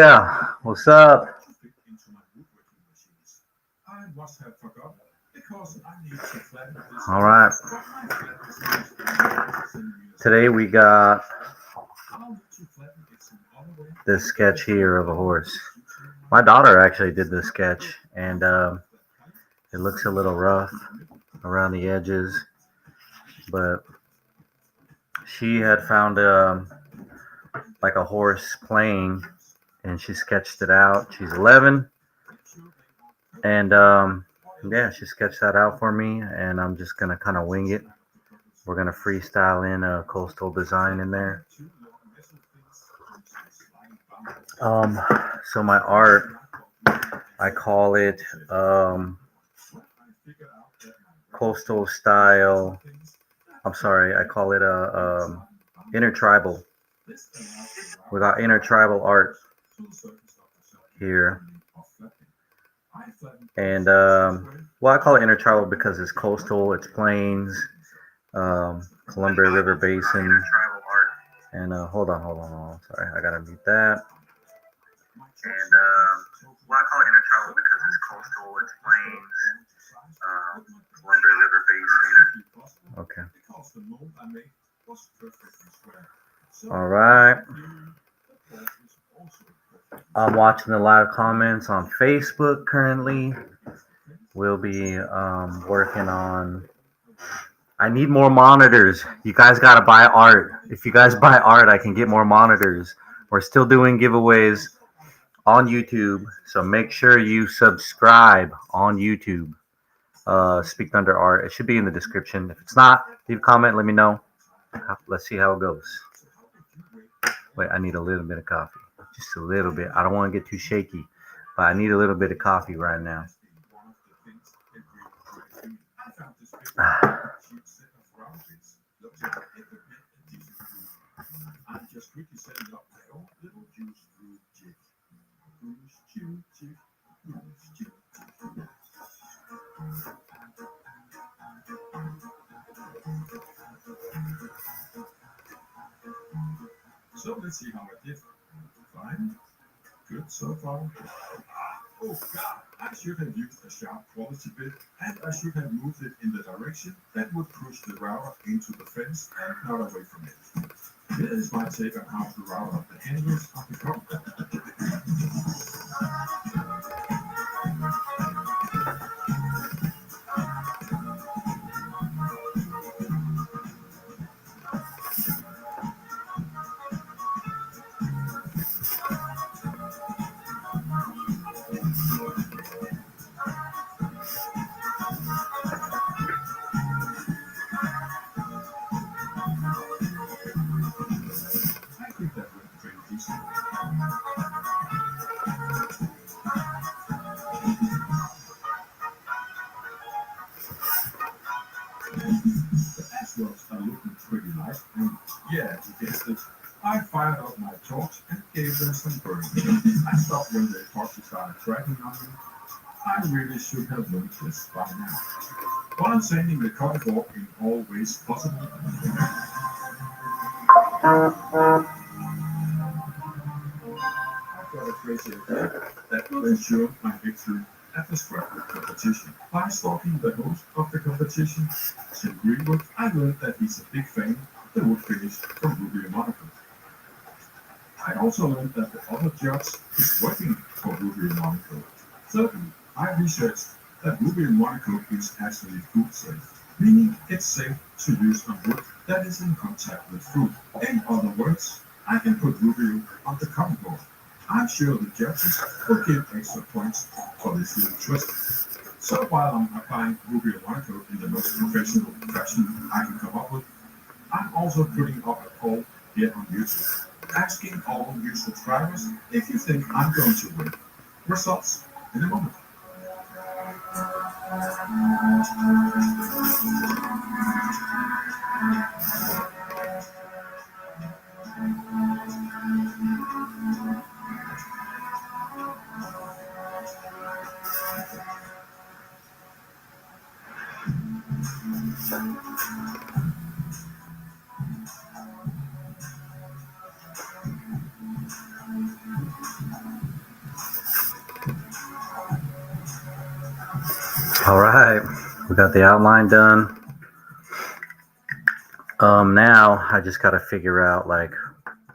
yeah. What's up? All right. Today we got this sketch here of a horse. My daughter actually did this sketch, and it looks a little rough around the edges, but she had found like a horse playing, and she sketched it out. She's 11, and yeah, she sketched that out for me, and I'm just gonna kind of wing it. We're gonna freestyle in a coastal design in there. Um, so my art, I call it coastal style. I'm sorry, I call it a intertribal. We got intertribal art here, and well, I call it intertribal because it's coastal, it's plains, Columbia River Basin, and hold on. Sorry, I gotta mute that. And well, I call it intertribal because it's coastal, it's plains, Columbia River Basin. Okay. All right. I'm watching the live comments on Facebook currently. We'll be working on. I need more monitors. You guys gotta buy art. If you guys buy art, I can get more monitors. We're still doing giveaways on YouTube, so make sure you subscribe on YouTube. Speak Thunder Art. It should be in the description. If it's not, leave a comment. Let me know. Let's see how it goes. Wait, I need a little bit of coffee. Just a little bit. I don't want to get too shaky, but I need a little bit of coffee right now. So let's see how I did. Fine. Good so far. Oh God, I should have used a sharp quality bit, and I should have moved it in the direction that would push the router into the fence and not away from it. Here is my take on how to route up the handles of the car. I think that went pretty decent. The S-rows are looking pretty nice, and yeah, you guessed it. I fired up my torch and gave them some burn. I stopped when the epoxy started cracking on me. I really should have learned this by now. But I'm sending the cotton ball in all ways possible. I've got a crazy idea that will ensure my victory at the scrapbook competition by stalking the host of the competition, Tim Greenwood. I learned that he's a big fan of the wood finish from Ruby and Monaco. I also learned that the other judge is working for Ruby and Monaco. Thirdly, I researched that Ruby and Monaco is actually food safe, meaning it's safe to use on wood that is in contact with food. In other words, I can put Ruby on the cutting board. I'm sure the judges will give extra points for this little twist. So while I'm applying Ruby and Monaco in the most professional fashion I can come up with, I'm also putting up a poll here on YouTube, asking all you subscribers if you think I'm going to win. Results in a moment. All right, we got the outline done. Now I just gotta figure out like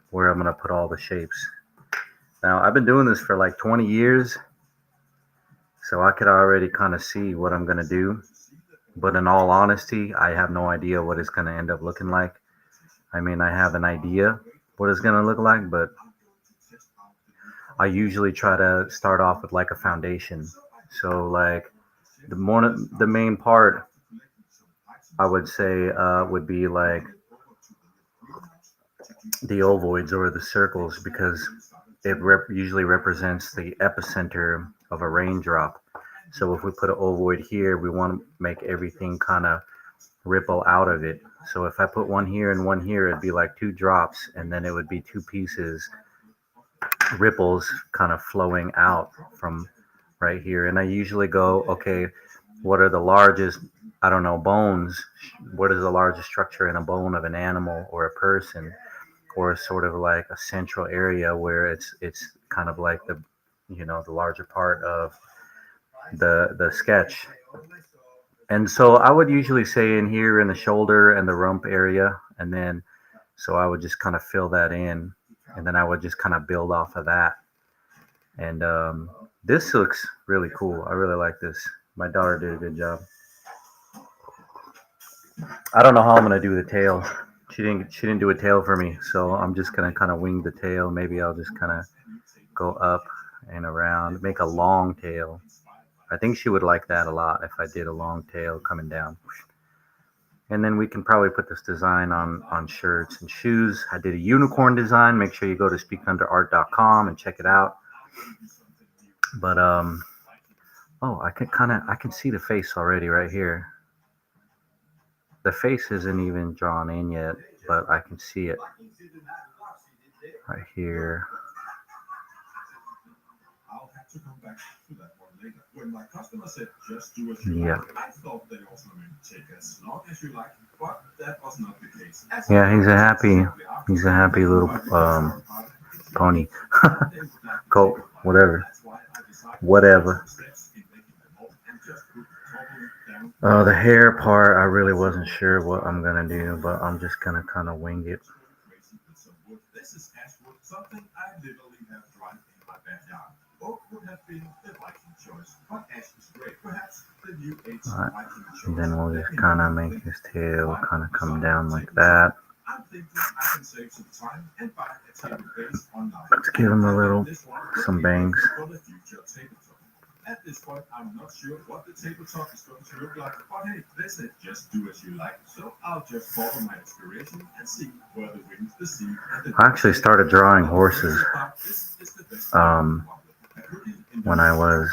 where I'm gonna put all the shapes. Now I've been doing this for like 20 years, so I could already kind of see what I'm gonna do. But in all honesty, I have no idea what it's gonna end up looking like. I mean, I have an idea what it's gonna look like, but I usually try to start off with like a foundation. So like the main part I would say would be like the ovoids or the circles because it usually represents the epicenter of a raindrop. So if we put an ovoid here, we want to make everything kind of ripple out of it. So if I put one here and one here, it'd be like two drops, and then it would be two pieces, ripples kind of flowing out from right here. And I usually go, okay, what are the largest, I don't know, bones? What is the largest structure in a bone of an animal or a person? Or sort of like a central area where it's kind of like the the larger part of the sketch. And so I would usually say in here in the shoulder and the rump area, and then so I would just kind of fill that in, and then I would just kind of build off of that. And this looks really cool. I really like this. My daughter did a good job. I don't know how I'm gonna do the tail. She didn't do a tail for me, so I'm just gonna kind of wing the tail. Maybe I'll just kind of go up and around, make a long tail. I think she would like that a lot if I did a long tail coming down. And then we can probably put this design on shirts and shoes. I did a unicorn design. Make sure you go to speakunderart.com and check it out. But oh, I can see the face already right here. The face isn't even drawn in yet, but I can see it right here. I'll have to come back to that one later. When my customer said just do as you Yeah. like, I thought they also meant take as long as you like, but that was not the case. Yeah, he's a happy little pony, goat, whatever, whatever. The hair part, I really wasn't sure what I'm gonna do, but I'm just gonna kind of wing it. This is ashwood, something I literally have dried in my backyard. Oak would have been the Viking choice, but ash is great. Perhaps the new age Alright, Viking choice. and then we'll just kind of make his tail kind of come down like that. I'm thinking I can save some time and buy a table base online. Let's give him a little, some bangs. For the future tabletop. At this point, I'm not sure what the tabletop is going to look like, but hey, they said just do as you like, so I'll just follow my inspiration and see where the wind, the sea, and the I actually started drawing horses when I was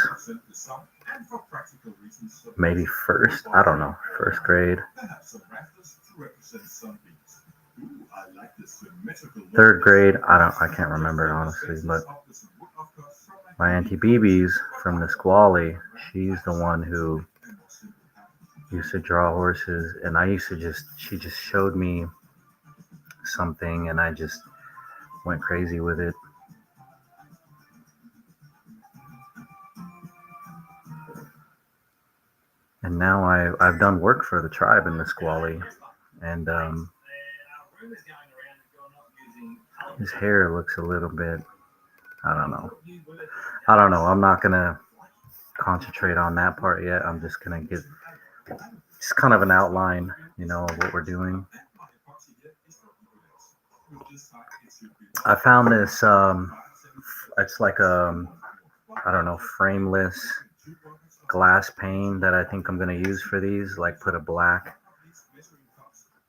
maybe first, I don't know, first grade. Third grade, I can't remember honestly, but my auntie BB's from the Squally, she's the one who used to draw horses, and she just showed me something, and I just went crazy with it. And now I've done work for the tribe in the Squally, and his hair looks a little bit, I don't know. I'm not gonna concentrate on that part yet. I'm just gonna get just kind of an outline, of what we're doing. I found this. It's like I don't know, frameless glass pane that I think I'm gonna use for these. Like put a black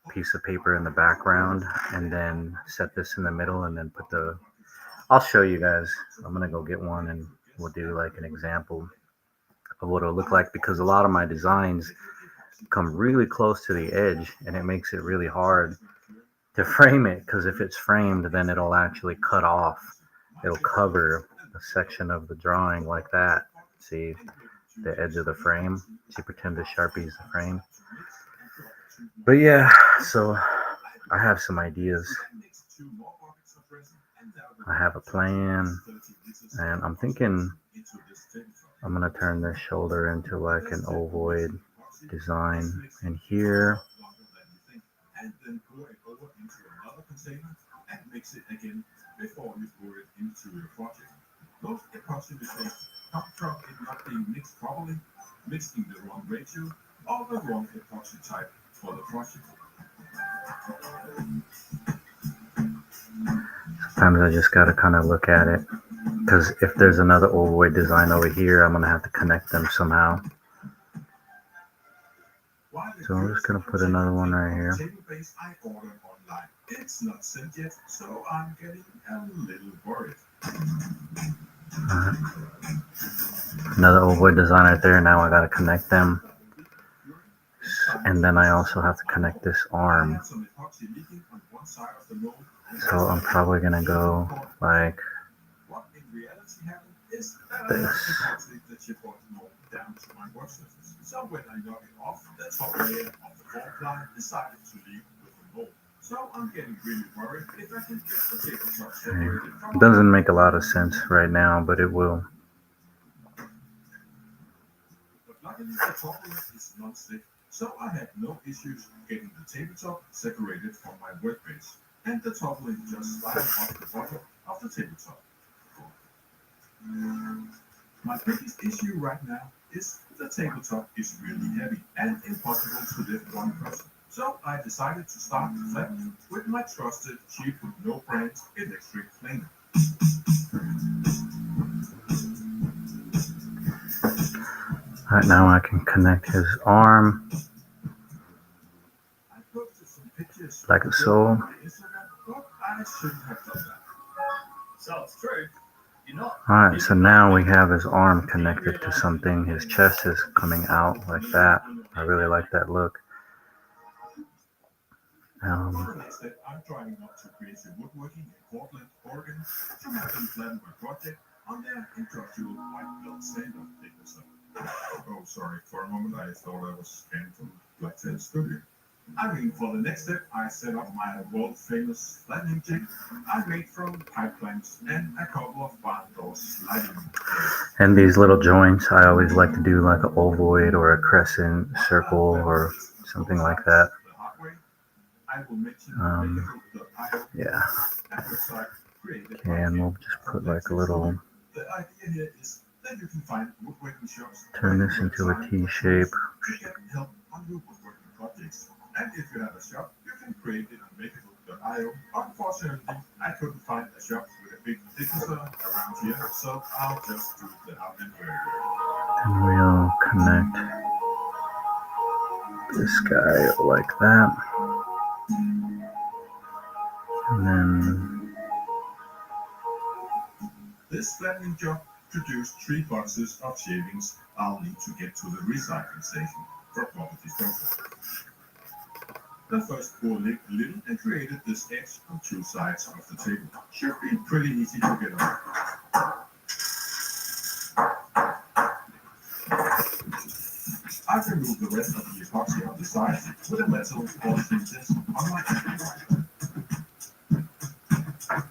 piece of paper in the background, and then set this in the middle, and then put the. I'll show you guys. I'm gonna go get one, and we'll do like an example of what it'll look like, because a lot of my designs come really close to the edge, and it makes it really hard to frame it, because if it's framed, then it'll actually cut off. It'll cover a section of the drawing like that. See the edge of the frame? See, pretend to Sharpie's the frame. But yeah, so I have some ideas. I have a plan, and I'm thinking I'm gonna turn this shoulder into like an ovoid design in here. And then pour it over into another container and mix it again before you pour it into your project. Most epoxy mistakes come from it not being mixed properly, mixing the wrong ratio, or the wrong epoxy type for the project. Sometimes I just gotta kind of look at it, because if there's another ovoid design over here, I'm gonna have to connect them somehow. So I'm just gonna put another one right here. Table base I ordered online. It's not sent yet, so I'm getting a little worried. Another ovoid design right there. Now I gotta connect them, and then I also have to connect this arm. So I'm probably gonna go like this. So when I knock it off, the top layer of the wall ply decided to leave with the mold. So I'm getting really worried if I can get the tabletop separated from it doesn't make a lot of sense right now, but it will. But luckily the top layer is non-stick, so I had no issues getting the tabletop separated from my workbench. And the top layer just sliding off the bottom of the tabletop. My biggest issue right now is the tabletop is really heavy and impossible to lift one person. So I decided to start flattening with my trusted, cheap, no brand electric planer. Right now I can connect his arm I posted some pictures like so. on my Instagram, but I shouldn't have done that. Sounds true. Alright, so now we have his arm connected to something. His chest is coming out like that. I really like that look. For the next step, I'm trying not to create a woodworking in Portland, Oregon, to have them plan my project on their industrial white belt standard thickness. Oh, sorry, for a moment I thought I was scanning from Blacktail Studio. I mean, for the next step, I set up my world-famous flattening jig I made from pipe clamps and a couple of barn door sliding. And these little joints, I always like to do like an ovoid or a crescent circle or something like that. Yeah. Okay, and we'll just put like a little, turn this into a T shape. And if you have a shop, you can create it on makeable.io. Unfortunately, I couldn't find a shop with a big thicknesser around here, so I'll just do the out and very And we'll connect this guy like that. And then this flattening job produced 3 boxes of shavings I'll need to get to the recycling station for proper disposal. The first poured little and created this edge on 2 sides of the table. Should be pretty easy to get on. I've removed the rest of the epoxy on the sides with a metal polishing disc on my angle.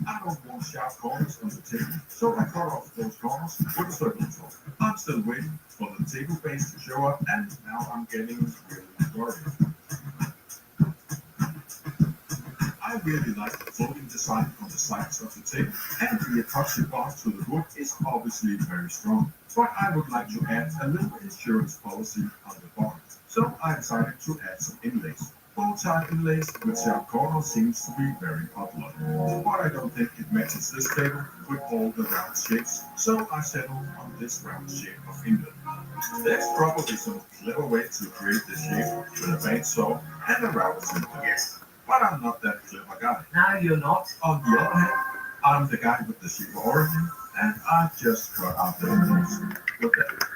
I don't want sharp corners on the table, so I cut off those corners with a circle saw. I'm still waiting for the table base to show up, and now I'm getting really worried. I really like the folding design on the sides of the table, and the epoxy bond to the wood is obviously very strong. But I would like to add a little insurance policy on the bottom, so I decided to add some inlays. Bow-tie inlays with sharp corners seems to be very popular, but I don't think it matches this table with all the round shapes, so I settled on this round shape of inlay. There's probably some clever way to create this shape with a bandsaw and a router simulator. But I'm not that clever guy. No, you're not. On the other hand, I'm the guy with the super origin, and I just cut out the windows with that.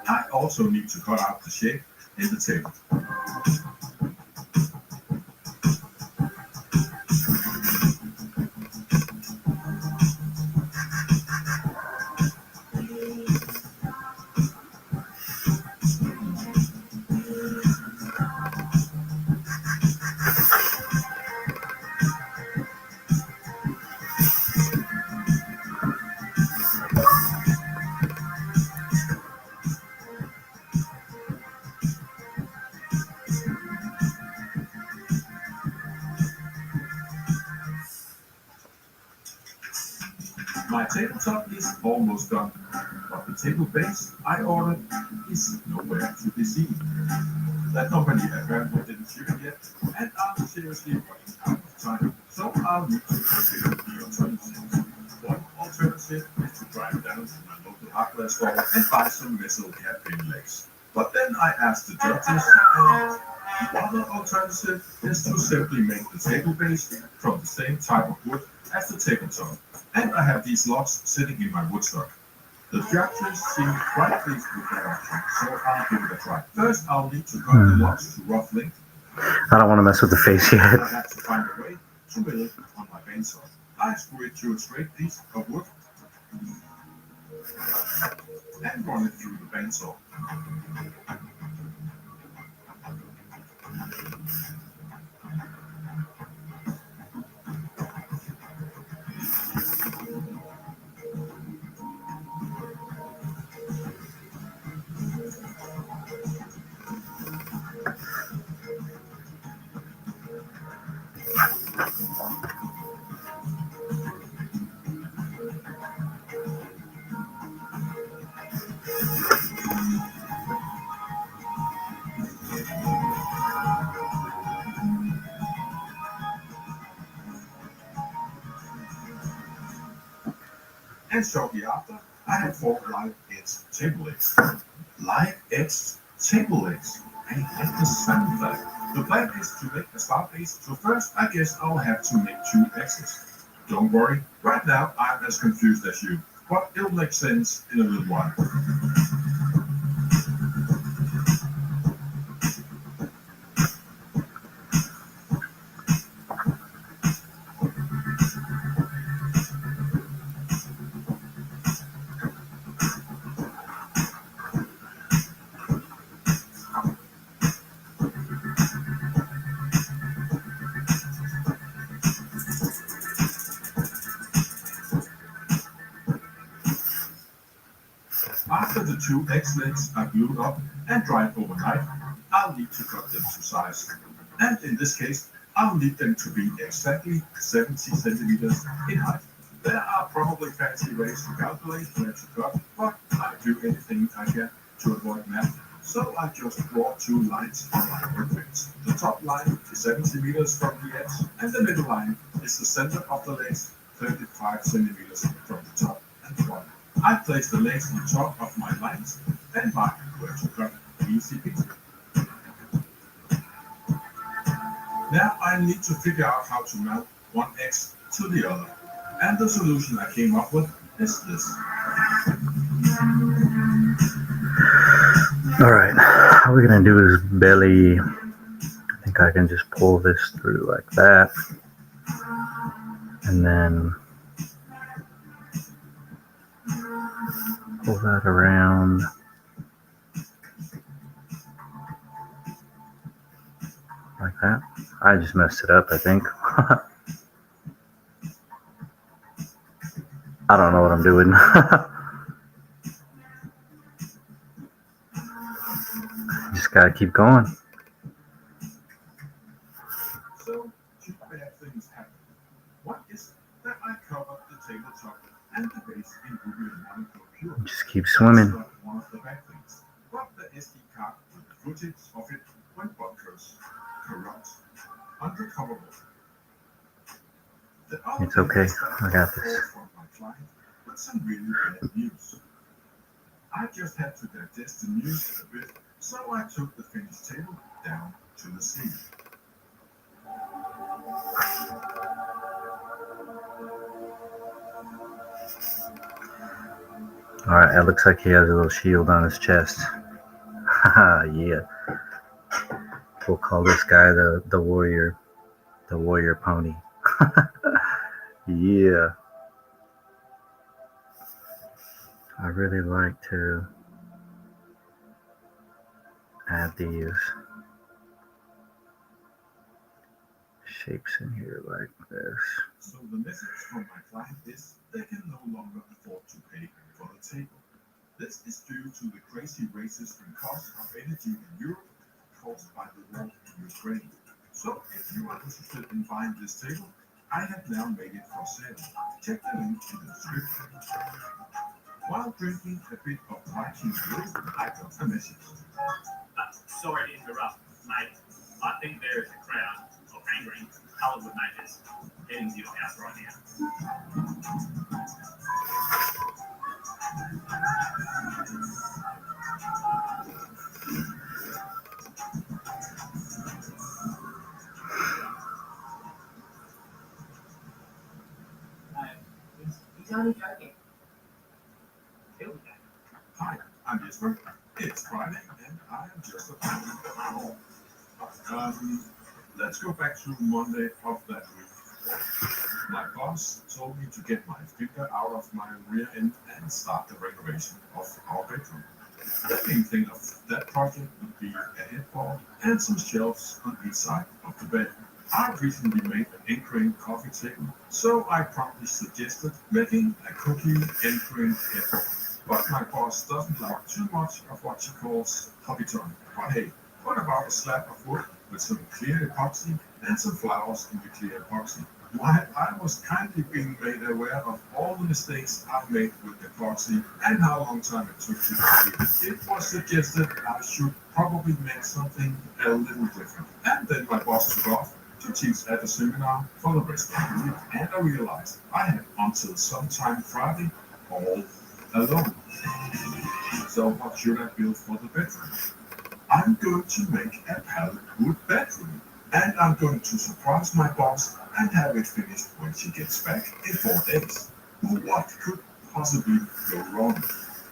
I also need to cut out the shape in the table. tabletop is almost done, but the table base I ordered is nowhere to be seen. That company apparently didn't ship it yet, and I'm seriously running out of time, so I'll need to consider the alternatives. One alternative is to drive down to my local hardware store and buy some metal hairpin legs. But then I asked the judges, and the other alternative is to simply make the table base from the same type of wood as the tabletop. And I have these logs sitting in my woodstock. The judges seem quite pleased with that option, so I'll give it a try. First, I'll need to cut the logs to rough length. I don't want to mess with the face yet. I have to find a way to mill it on my bandsaw. I screw it to a straight piece of wood and run it through the bandsaw. And shortly after, I had 4 live-edged table legs. Live-edged table legs. I like the sound of that. The plan is to make a start base, so first I guess I'll have to make 2 X's. Don't worry, right now I'm as confused as you, but it'll make sense in a little while. After the 2 X legs are glued up and dried overnight, I'll need to cut them to size. And in this case, I'll need them to be exactly 70 centimeters in height. There are probably fancy ways to calculate where to cut, but I do anything I can to avoid math. So I just draw 2 lines on my workbench. The top line is 70 meters from the edge, and the middle line is the center of the legs, 35 centimeters from the top and front. I place the legs on top of my lines and mark where to cut. Easy peasy. Now I need to figure out how to mount one X to the other. And the solution I came up with is this. Alright, all we're going to do is belly. I think I can just pull this through like that. And then pull that around. Like that. I just messed it up, I think. I don't know what I'm doing. Just gotta keep going. So, 2 bad things happen. One is that I covered the tabletop and the base in Ruby and Monaco Pure. Just keep swimming. That's not one of the bad things. But the SD card with the footage of it went bunkers, corrupt, unrecoverable. It's okay. I got this. From my client with some really bad news. I just had to digest the news a bit, so I took the finished table down to the sea. Alright, it looks like he has a little shield on his chest. Haha, yeah. We'll call this guy the warrior pony. Yeah. I really like to add these shapes in here like this. So the message from my client is they can no longer afford to pay for the table. This is due to the crazy raises in cost of energy in Europe caused by the war in Ukraine. So if you are interested in buying this table, I have now made it for sale. Check the link in the description. While drinking a bit of Viking brew, I got a message. Sorry to interrupt, mate. I think there is a crowd of angry Hollywood makers heading to your house right now. He's only joking. He'll be back. Hi, I'm Jesper. It's Friday and I am just about to go home. Let's go back to Monday of that week. My boss told me to get my finger out of my rear end and start the renovation of our bedroom. The main thing of that project would be a headboard and some shelves on each side of the bed. I recently made an anchoring coffee table, so I promptly suggested making a cookie anchoring headboard. But my boss doesn't like too much of what she calls hobby tone. But hey, what about a slab of wood with some clear epoxy and some flowers in the clear epoxy? While I was kindly being made aware of all the mistakes I've made with epoxy and how long time it took to complete, it was suggested I should probably make something a little different. And then my boss took off to teach at a seminar for the rest of the week. And I realized I had until sometime Friday all alone. So what should I build for the bedroom? I'm going to make a pallet wood bedroom. And I'm going to surprise my boss and have it finished when she gets back in 4 days. What could possibly go wrong?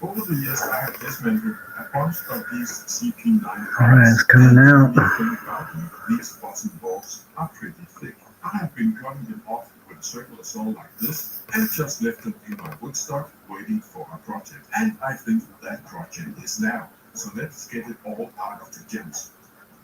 Over the years, I have dismantled a bunch of these CP9 parts. Alright, it's coming out. The thing about them, these bottom boards are pretty thick. I have been cutting them off with a circular saw like this and just left them in my wood stock waiting for a project. And I think that project is now. So let's get it all out of the gems.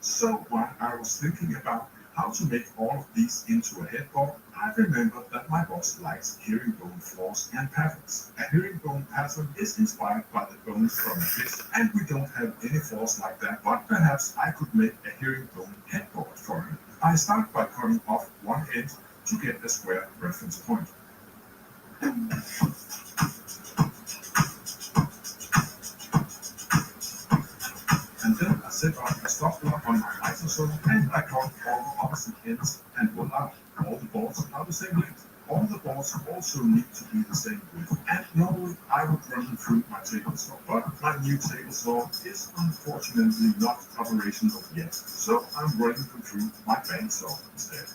So while I was thinking about how to make all of these into a headboard, I remembered that my boss likes herringbone floors and patterns. A herringbone pattern is inspired by the bones from a fish, and we don't have any floors like that, but perhaps I could make a herringbone headboard for him. I start by cutting off one end to get a square reference point. And then I set up a stop block on my isosceles and I cut all the opposite ends and voila, all the boards are the same length. All the boards also need to be the same width. And normally I would run them through my table saw, but my new table saw is unfortunately not operational yet. So I'm running them through my bandsaw instead.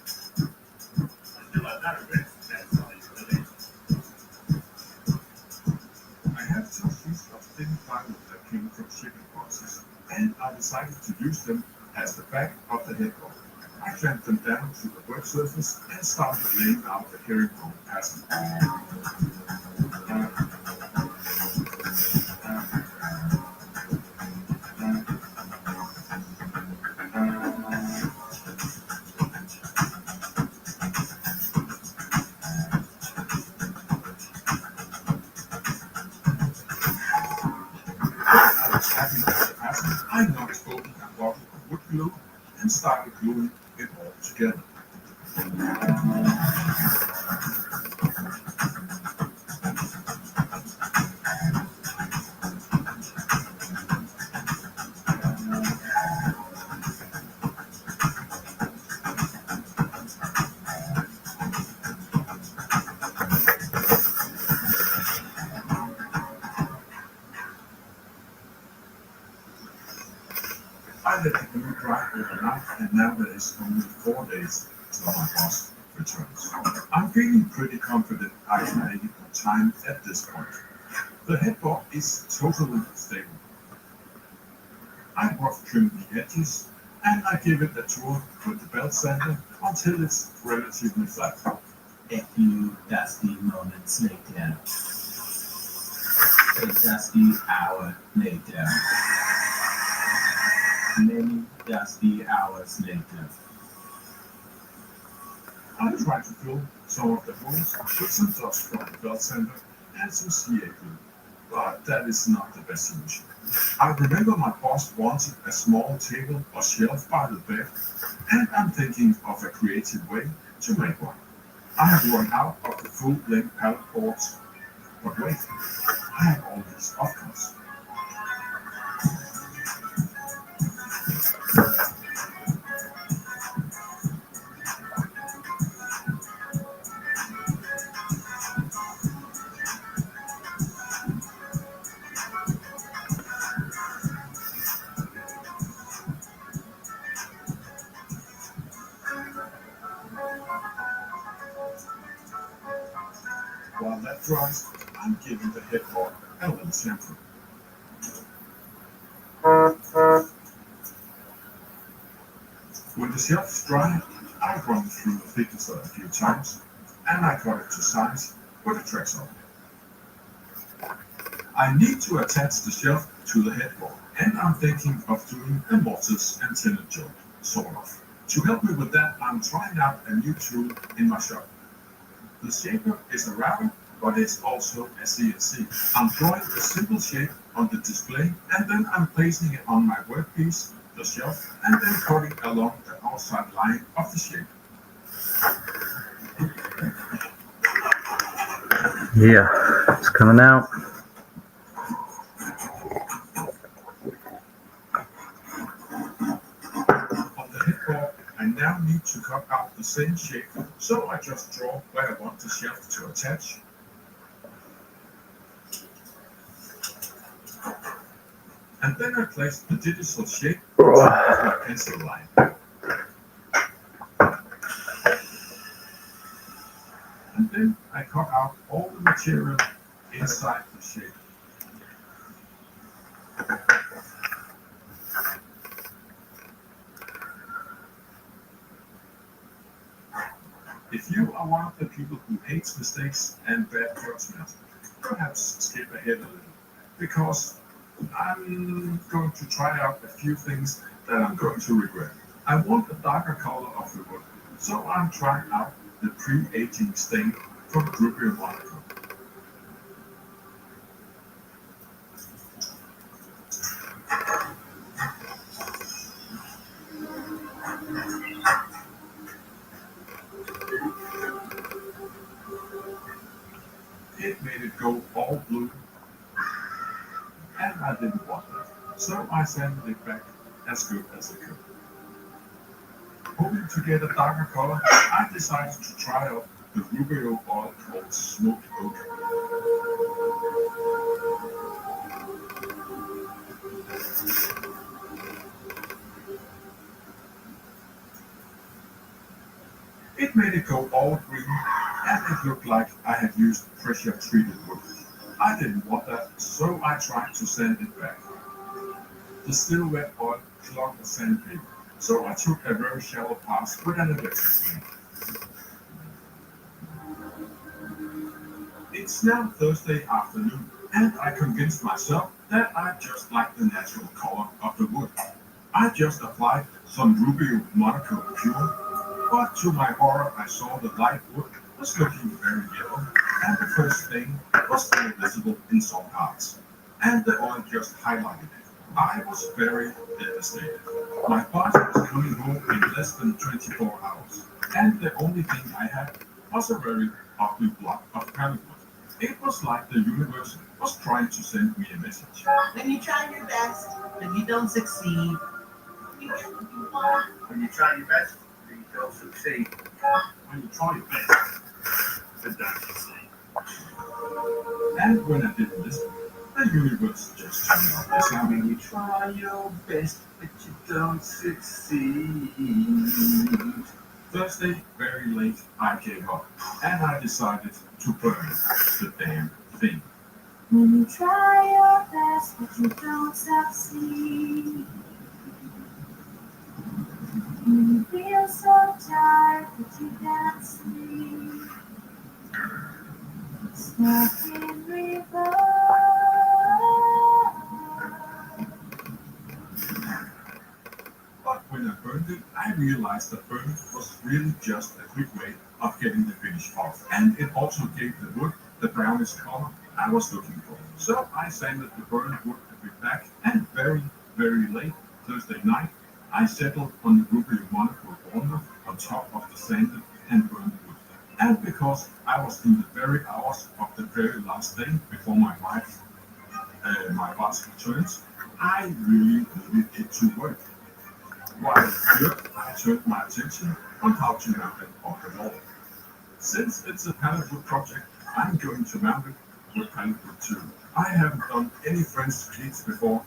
I have 2 sheets of thin plywood that came from shipping boxes, and I decided to use them as the back of the headboard. I clamped them down to the work surface and started laying out the herringbone pattern. I was happy with the pattern. I knocked open a bottle of wood glue and started gluing it all together. I let the glue dry overnight, and now there is only 4 days till my boss returns. I'm feeling pretty confident I can make it on time at this point. The headboard is totally stable. I rough trim the edges, and I give it a tour with the belt sander until it's relatively flat. A few dusty moments later. A dusty hour later. Many dusty hours later. I try to fill some of the holes with some dust from the belt sander and some CA glue, but that is not the best solution. I remember my boss wanted a small table or shelf by the bed, and I'm thinking of a creative way to make one. I have run out of the full-length pallet boards, but wait, I have all these offcuts. While that dries, I'm giving the headboard a little shampoo. When the shelf is dry, I run it through the thickness a few times, and I cut it to size with the tracks on. I need to attach the shelf to the headboard, and I'm thinking of doing a mortise and tenon joint, sort of. To help me with that, I'm trying out a new tool in my shop. The shaper is a router, but it's also a CNC. I'm drawing a simple shape on the display, and then I'm placing it on my workpiece, the shelf, and then cutting along the outside line of the shape. Yeah, it's coming out. On the headboard, I now need to cut out the same shape, so I just draw where I want the shelf to attach. And then I place the digital shape on top of my pencil line. And then I cut out all the material inside the shape. If you are one of the people who hates mistakes and bad judgment, perhaps skip ahead a little, because I'm going to try out a few things that I'm going to regret. I want a darker color of the wood, so I'm trying out the pre-aging stain from Rubio Monaco. It made it go all blue, and I didn't want that, so I sanded it back as good as I could. Hoping to get a darker color, I decided to try out the Rubio oil called Smoked Oak. It made it go all green, and it looked like I had used pressure-treated wood. I didn't want that, so I tried to sand it back. The still wet oil clogged the sandpaper, so I took a very shallow pass with an electric flame. It's now Thursday afternoon, and I convinced myself that I just like the natural color of the wood. I just applied some Rubio Monaco Pure, but to my horror I saw the light wood was looking very yellow, and the first stain was still visible in some parts, and the oil just highlighted it. I was very devastated. My boss was coming home in less than 24 hours, and the only thing I had was a very ugly block of pallet wood. It was like the universe was trying to send me a message. When you try your best and you don't succeed, you get what you want. When you try your best, you don't succeed. When you try your best, but don't succeed. And when I didn't listen, the universe just turned on this. When you try your best, but you don't succeed. Thursday, very late, I gave up, and I decided to burn the damn thing. When you try your best but you don't succeed. When you feel so tired that you can't sleep. Stuck in reverse. But when I burned it, I realized that burning was really just a quick way of getting the finish off. And it also gave the wood the brownish color I was looking for. So I sanded the burned wood a bit back, and very, very late Thursday night, I settled on the Rubio Monaco walnut on top of the sanded and burned wood. And because I was in the very hours of the very last day before my boss returns, I really needed it to work. While here, I turned my attention on how to mount it on the wall. Since it's a pallet wood project, I'm going to mount it with pallet wood too. I haven't done any French cleats before,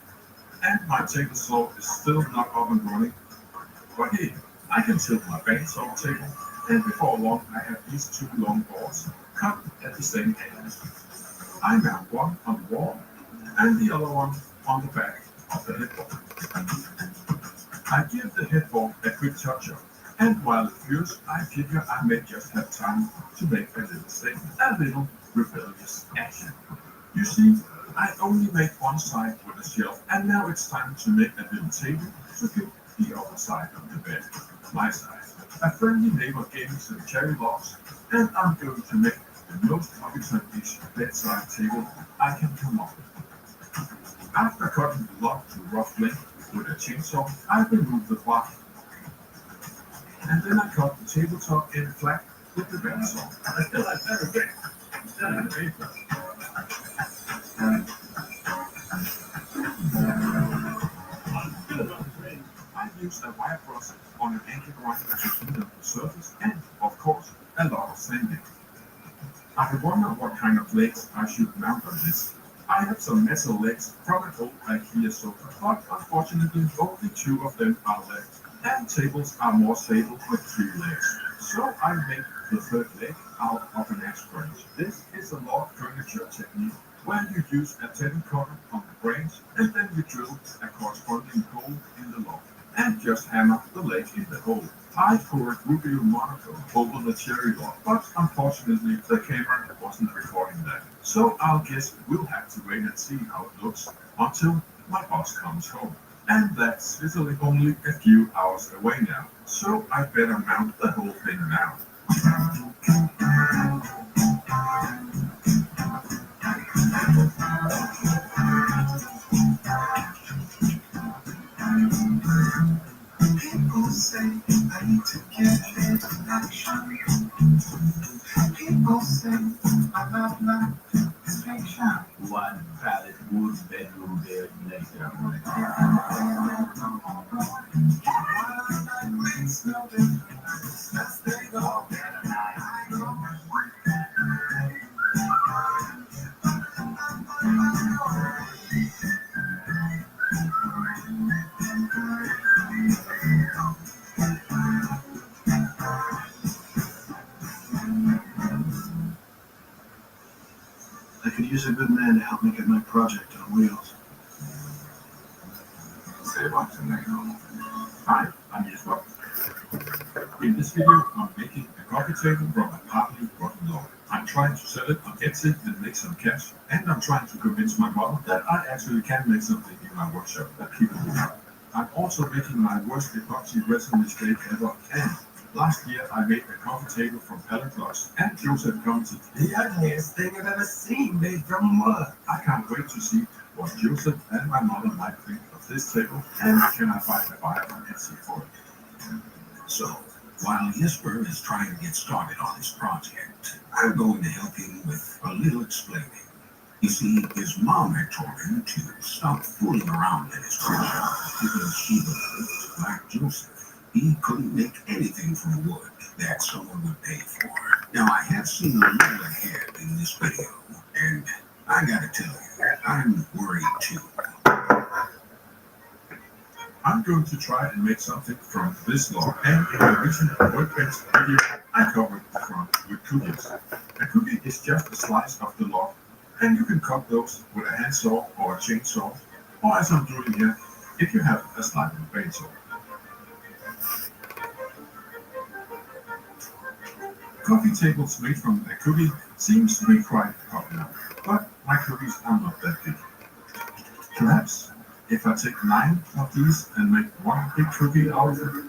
and my table saw is still not up and running. But hey, I can tilt my bandsaw table, and before long I have these two long boards cut at the same angle. I mount one on the wall and the other one on the back of the headboard. I give the headboard a quick touch-up, and while it fures, I figure I may just have time to make a little statement, a little rebellious action. You see, I only made one side with a shelf, and now it's time to make a little table to fit the other side of the bed, my side. A friendly neighbor gave me some cherry logs, and I'm going to make the most competent-ish bedside table I can come up with. After cutting the log to rough length with a chainsaw, I remove the block, and then I cut the tabletop in flat with the bandsaw. I still have better bit. Instead of the paper. I used a wire brush on an angle grinder to clean up the surface and, of course, a lot of sanding. I wonder what kind of legs I should mount on this. I have some metal legs from an old IKEA sofa, but unfortunately only two of them are left, and tables are more stable with three legs. So I make the third leg out of an axe branch. This is a log furniture technique where you use a teddy cutter on the branch and then you drill a corresponding hole in the log and just hammer the leg in the hole. I poured Rubio Monaco over the cherry log, but unfortunately the camera wasn't recording that. So I'll guess we'll have to wait and see how it looks until my boss comes home. And that's literally only a few hours away now, so I better mount the whole thing now. People say I need to get into action. People say my love life is fiction. One pallet wood bedroom bed later. Makes no difference as they go. I go. I could use a good man to help me get my project on wheels. Say what's the next one? Hi, I'm Jesper. In this video, I'm making a coffee table from a partly rotten log. I'm trying to sell it on Etsy and make some cash, and I'm trying to convince my mother that I actually can make something in my workshop that people will like. I'm also making my worst epoxy resin mistake ever, and last year I made a coffee table from pallet blocks, and Joseph commented, "The ugliest thing I've ever seen made from mud." I can't wait to see what Joseph and my mother might think of this table, and can I find a buyer on Etsy for it. So, while Jesper is trying to get started on his project, I'm going to help him with a little explaining. You see, his mom had told him to stop fooling around in his workshop because she believed, like Joseph, he couldn't make anything from wood that someone would pay for. Now, I have seen a little ahead in this video, and I gotta tell you, I'm worried too. I'm going to try and make something from this log, and in a recent workbench video, I covered the front with cookies. A cookie is just a slice of the log, and you can cut those with a handsaw or a chainsaw, or as I'm doing here, if you have a sliding bandsaw. Coffee tables made from a cookie seems to be quite popular, but my cookies are not that big. Perhaps if I take 9 of these and make one big cookie out of it.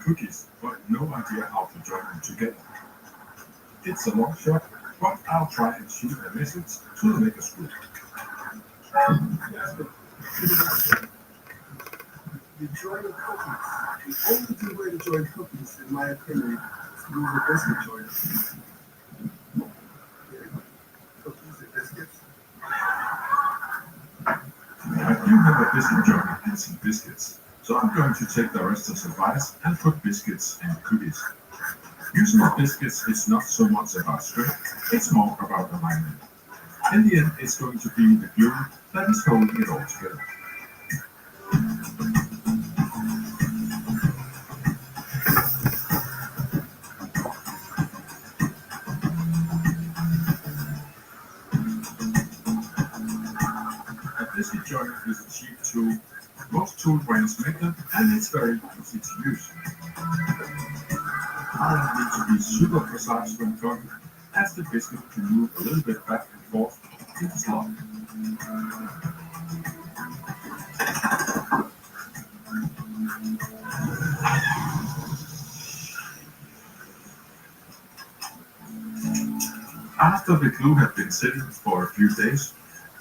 cookies, but no idea how to join them together. It's a long shot, but I'll try and shoot a message to the maker's group. The joiner cookies. The only good way to join cookies, in my opinion, is to use a biscuit joiner. Cookies and biscuits. I do have a biscuit joiner and some biscuits, so I'm going to take the rest of advice and put biscuits and cookies. Using the biscuits is not so much about strength, it's more about alignment. In the end, it's going to be the glue that is holding it all together. A biscuit joiner is a cheap tool. Most tool brands make them, and it's very easy to use. I need to be super precise when cutting, as the biscuit can move a little bit back and forth in the slot. After the glue had been sitting for a few days,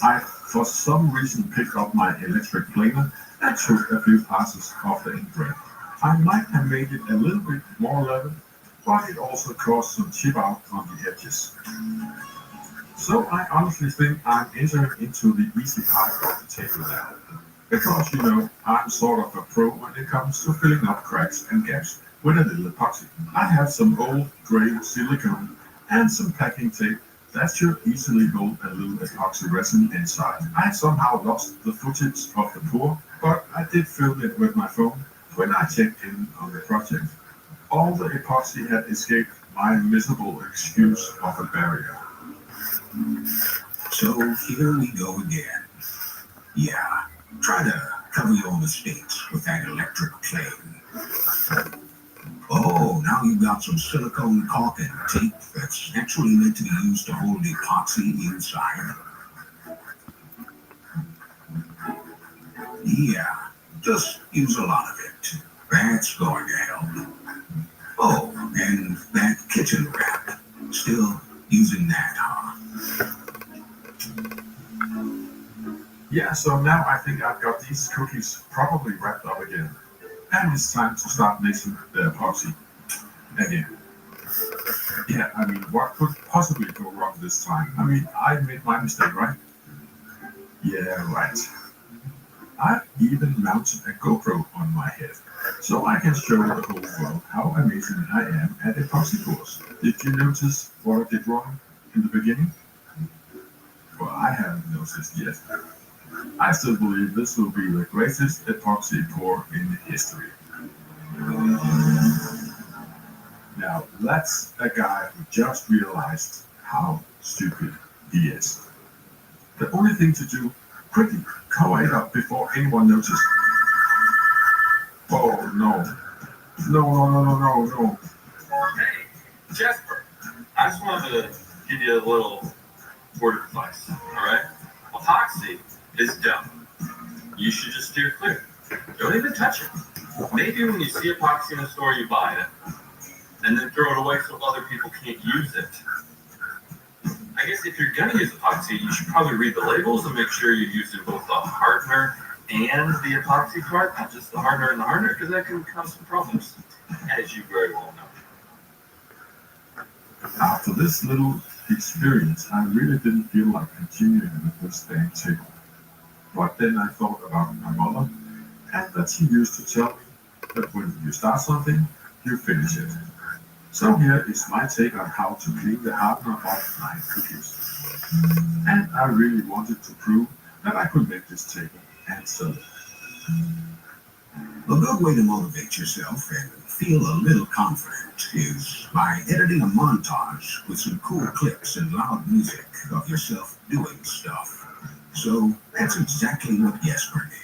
I, for some reason, picked up my electric planer and took a few passes of the ink thread. I might have made it a little bit more level, but it also caused some chip out on the edges. So I honestly think I'm entering into the easy part of the table now. Because, you know, I'm sort of a pro when it comes to filling up cracks and gaps with a little epoxy. I have some old gray silicone and some packing tape that should easily hold a little epoxy resin inside. I somehow lost the footage of the pour, but I did film it with my phone when I checked in on the project. All the epoxy had escaped my miserable excuse of a barrier. So here we go again. Yeah, try to cover your mistakes with that electric plane. Oh, now you've got some silicone caulk and tape that's actually meant to be used to hold epoxy inside. Yeah, just use a lot of it. That's going to help. Oh, and that kitchen wrap. Still using that, huh? Yeah, so now I think I've got these cookies properly wrapped up again. And it's time to start mixing the epoxy again. Yeah, I mean, what could possibly go wrong this time? I mean, I made my mistake, right? Yeah, right. I even mounted a GoPro on my head, so I can show the whole world how amazing I am at epoxy pours. Did you notice what I did wrong in the beginning? Well, I haven't noticed yet. I still believe this will be the greatest epoxy pour in history. Now, that's a guy who just realized how stupid he is. The only thing to do, quickly cover it up before anyone notices. Oh no. No. Hey, Jasper, I just wanted to give you a little word of advice, all right? Epoxy is dumb. You should just steer clear. Don't even touch it. Maybe when you see epoxy in the store, you buy it, and then throw it away so other people can't use it. I guess if you're gonna use epoxy, you should probably read the labels and make sure you're using both the hardener and the epoxy part, not just the hardener and the hardener, because that can cause some problems, as you very well know. After this little experience, I really didn't feel like continuing with this dang table. But then I thought about my mother, and that she used to tell me that when you start something, you finish it. So here is my take on how to clean the hardener off my cookies. And I really wanted to prove that I could make this table and sell it. A good way to motivate yourself and feel a little confident is by editing a montage with some cool clips and loud music of yourself doing stuff. So that's exactly what Jesper did.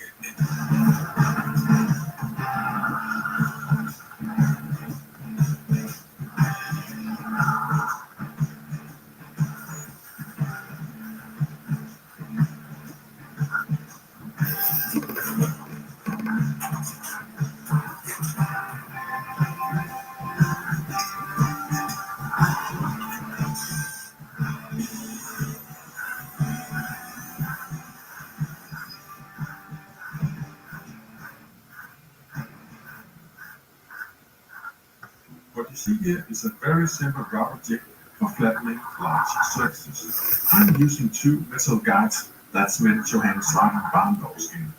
see here is a very simple rubber jig for flattening large surfaces. I'm using two metal guides that's meant to hang sliding barn doors in.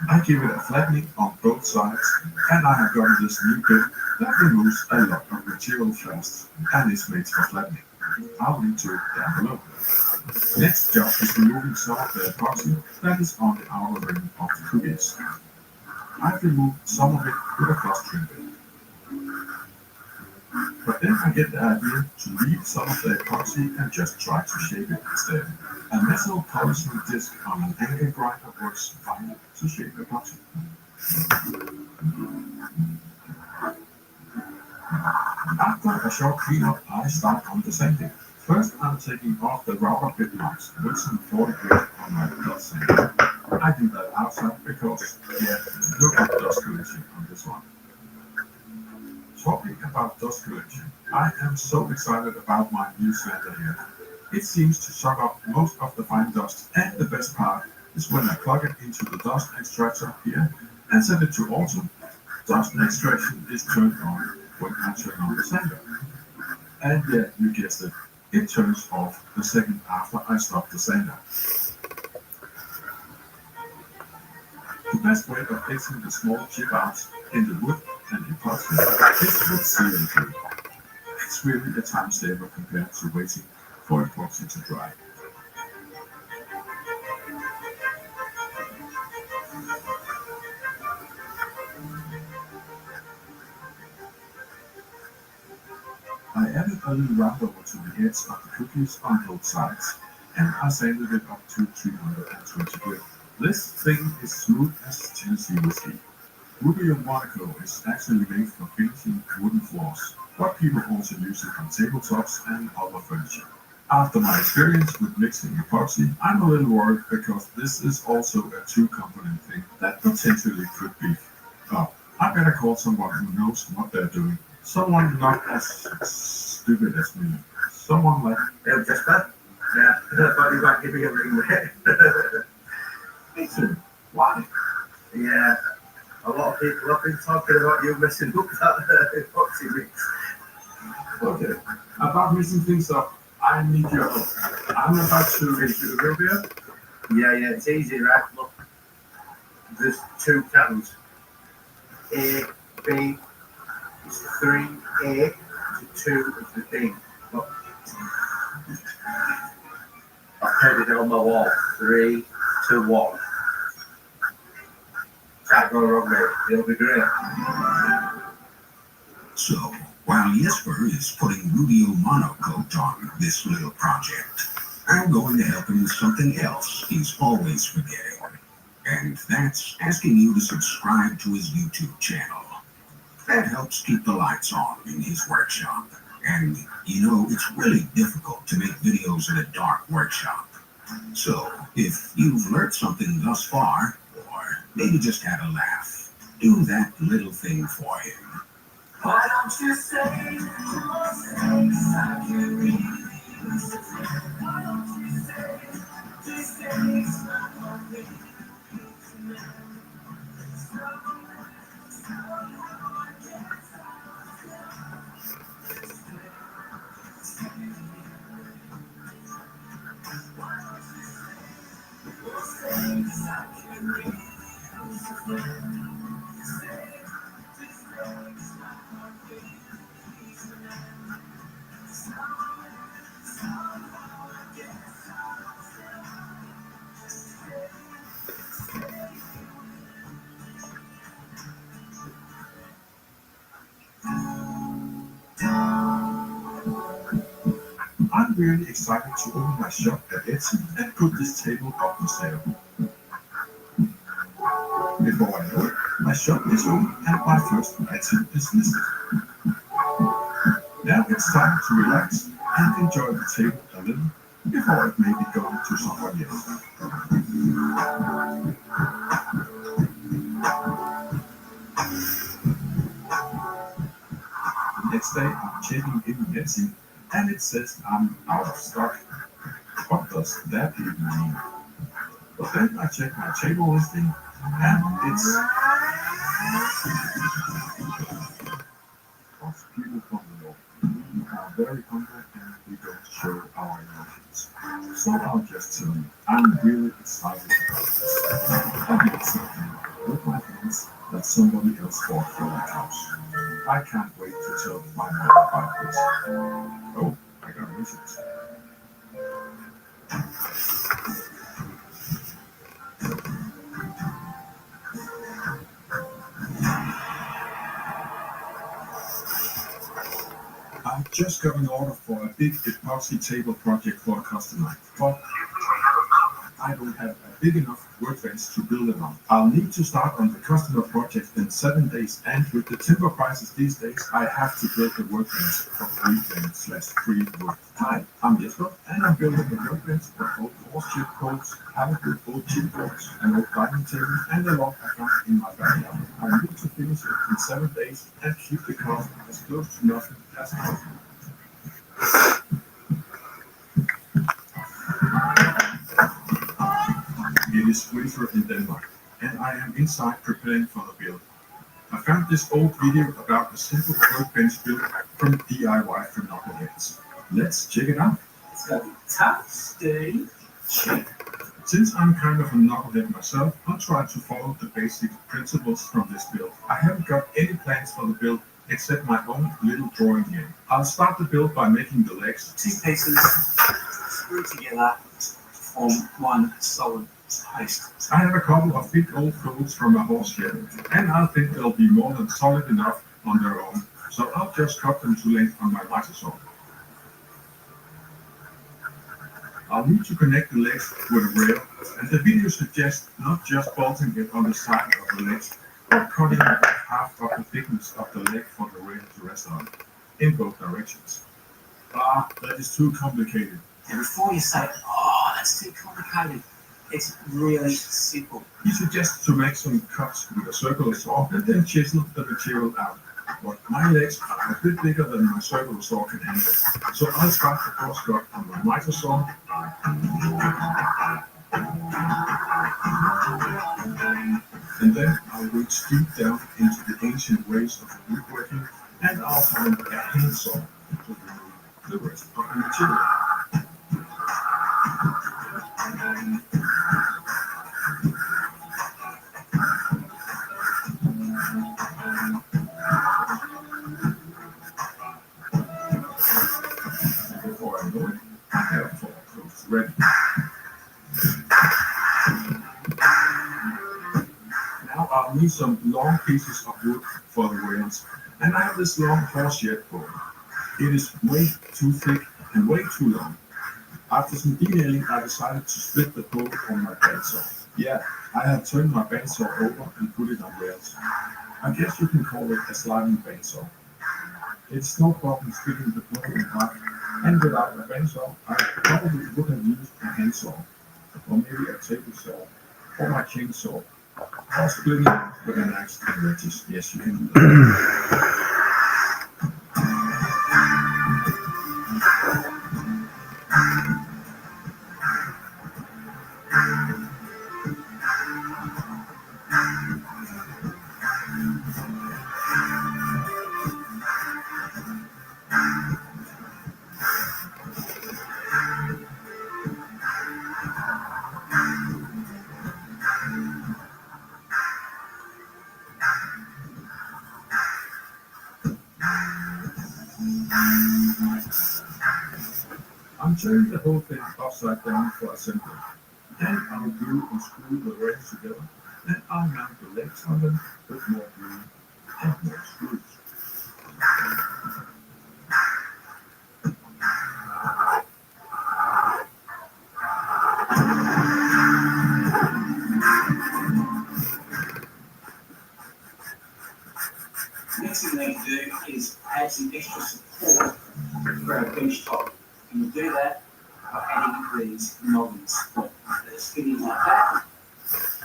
I give it a flattening on both sides, and I have gotten this new bit that removes a lot of material fast and is made for flattening. I'll link to it down below. Next job is removing some of the epoxy that is on the outer rim of the cookies. I've removed some of it with a cross trim bit. But then I get the idea to leave some of the epoxy and just try to shape it instead. A metal polishing disc on an angle grinder works fine to shape epoxy. After a short cleanup, I start on the sanding. First, I'm taking off the rubber bit marks with some 40 grit on my dust sander. I do that outside because, look at dust collection on this one. Talking about dust collection, I am so excited about my new sander here. It seems to suck up most of the fine dust, and the best part is when I plug it into the dust extractor here and set it to auto, dust extraction is turned on when I turn on the sander. And yeah, you guessed it, it turns off the second after I stop the sander. The best way of fixing the small chip outs in the wood and epoxy is with sealing glue. It's really a time saver compared to waiting for epoxy to dry. I added a little round over to the edge of the cookies on both sides, and I sanded it up to 320 grit. This thing is smooth as Tennessee whiskey. Rubio Monaco is actually made for finishing wooden floors, but people also use it on tabletops and other furniture. After my experience with mixing epoxy, I'm a little worried because this is also a two-component thing that potentially could be I better call someone who knows what they're doing. Someone not as stupid as me. Someone like... Yeah, just that. Yeah, I thought you might give me a ring there. Me too. Why? Yeah, a lot of people have been talking about you messing up that epoxy mix. Okay, about mixing things up, I need your help. I'm about to reach you the Rubio. Yeah, it's easy, right? Look, there's two cans. A, B, is 3A to 2 is the thing. Look, I've painted it on my wall. 3, 2, 1. Can't go wrong, mate. It'll be great. So, while Jesper is putting Rubio monocoat on this little project, I'm going to help him with something else he's always forgetting. And that's asking you to subscribe to his YouTube channel. That helps keep the lights on in his workshop. And, it's really difficult to make videos in a dark workshop. So, if you've learned something thus far, or maybe just had a laugh, do that little thing for him. Why don't you say most things I can read? Why don't you say these things I read? I'm really excited to open my shop at Etsy and put this table up for sale. Before I know it, my shop is open and my first item is listed. Now it's time to relax and enjoy the table a little before it may be going to somebody else. The next day I'm checking in Etsy and it says I'm out of stock. What does that even mean? But then I check my table listing and it's... us people from the north. We are very humble and we don't show our emotions. So I'll just tell you, I'm really excited about this. I did something with my hands that somebody else bought for my house. I can't wait to tell my mom about this. Oh, I got a message. I just got an order for a big epoxy table project for a customer, but I don't have a big enough workbench to build it on. I'll need to start on the customer project in 7 days, and with the timber prices these days, I have to build the workbench from free wood. Hi, I'm Jesper, and I'm building a workbench for old horse chip coats, halibut old chipboards, an old dining table, and a log I found in my backyard. I need to finish it in 7 days and keep the cost as close to nothing as possible. It is winter in Denmark, and I am inside preparing for the build. I found this old video about a simple workbench build from DIY for knuckleheads. Let's check it out. It's gonna be tough, sturdy, cheap. Since I'm kind of a knucklehead myself, I'll try to follow the basic principles from this build. I haven't got any plans for the build except my own little drawing here. I'll start the build by making the legs. 2 pieces screwed together to form one solid paste. I have a couple of big old clothes from my horse shed, and I think they'll be more than solid enough on their own, so I'll just cut them to length on my miter saw. I'll need to connect the legs with a rail, and the video suggests not just bolting it on the side of the legs, but cutting half of the thickness of the leg for the rail to rest on, in both directions. That is too complicated. And before you say, oh, that's too complicated, it's really simple. He suggests to make some cuts with a circular saw and then chisel the material out. But my legs are a bit bigger than my circular saw can handle, so I'll start the cross cut on my miter saw. And then I'll reach deep down into the ancient ways of woodworking, and I'll find a handsaw to remove the rest of the material. Before I know it, I have 4 clothes ready. Now I'll need some long pieces of wood for the rails, and I have this long horseshaft board. It is way too thick and way too long. After some detailing, I decided to split the board on my bandsaw. Yeah, I have turned my bandsaw over and put it on rails. I guess you can call it a sliding bandsaw. It's no problem splitting the board in half, and without a bandsaw, I probably would have used a handsaw, or maybe a table saw, or my chainsaw, or splitting with an axe and wedges. Yes, you can do that. I'm turning the whole thing upside down for assembly. Then I'll glue and screw the rails together, and I'll mount the legs on them with more glue and more screws. Next thing we need to do is add some extra support for our bench top. And you do that by adding these noggins that are spinning like that.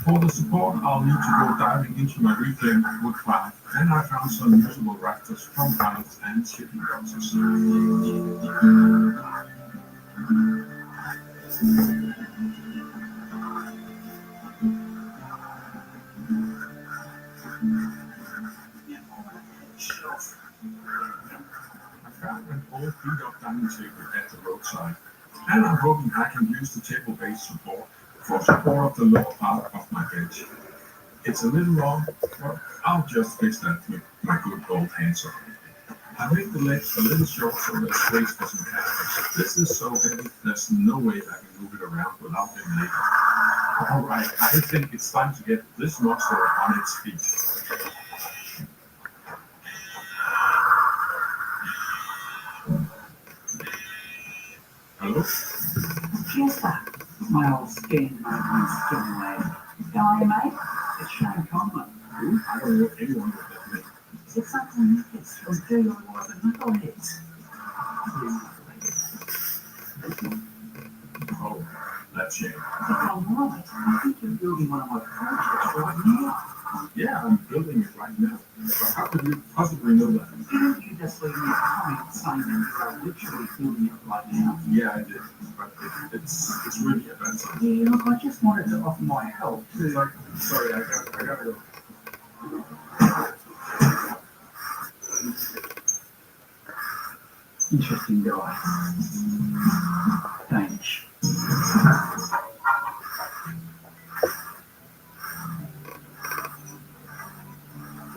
For the support, I'll need to go diving into my reclaimed wood pile, and I found some usable rafters from piles and shipping boxes. Shelf. and I'm hoping I can use the table base support for support of the lower part of my bench. It's a little long, but I'll just fix that with my good old handsaw. I made the legs a little short so there's space for some casters. This is so heavy, there's no way I can move it around without being later. Alright, I think it's time to get this monster on its feet. Hello? Chester, my old skin, my skin lad. How are you, mate? It's Shane Conlon. Who? I don't know anyone with that name. It's something it's from Deal with the Knuckleheads. Oh, that's Shane. I'm right. I think you're building one of my projects right now. Yeah, I'm building it right now. But how could you possibly know that? Didn't you just leave me a comment saying that you are literally building it right now? Yeah, I did. But it's really a bad time. Yeah, look, I just wanted to offer my help to... Sorry, I gotta go. Interesting guy. Danish.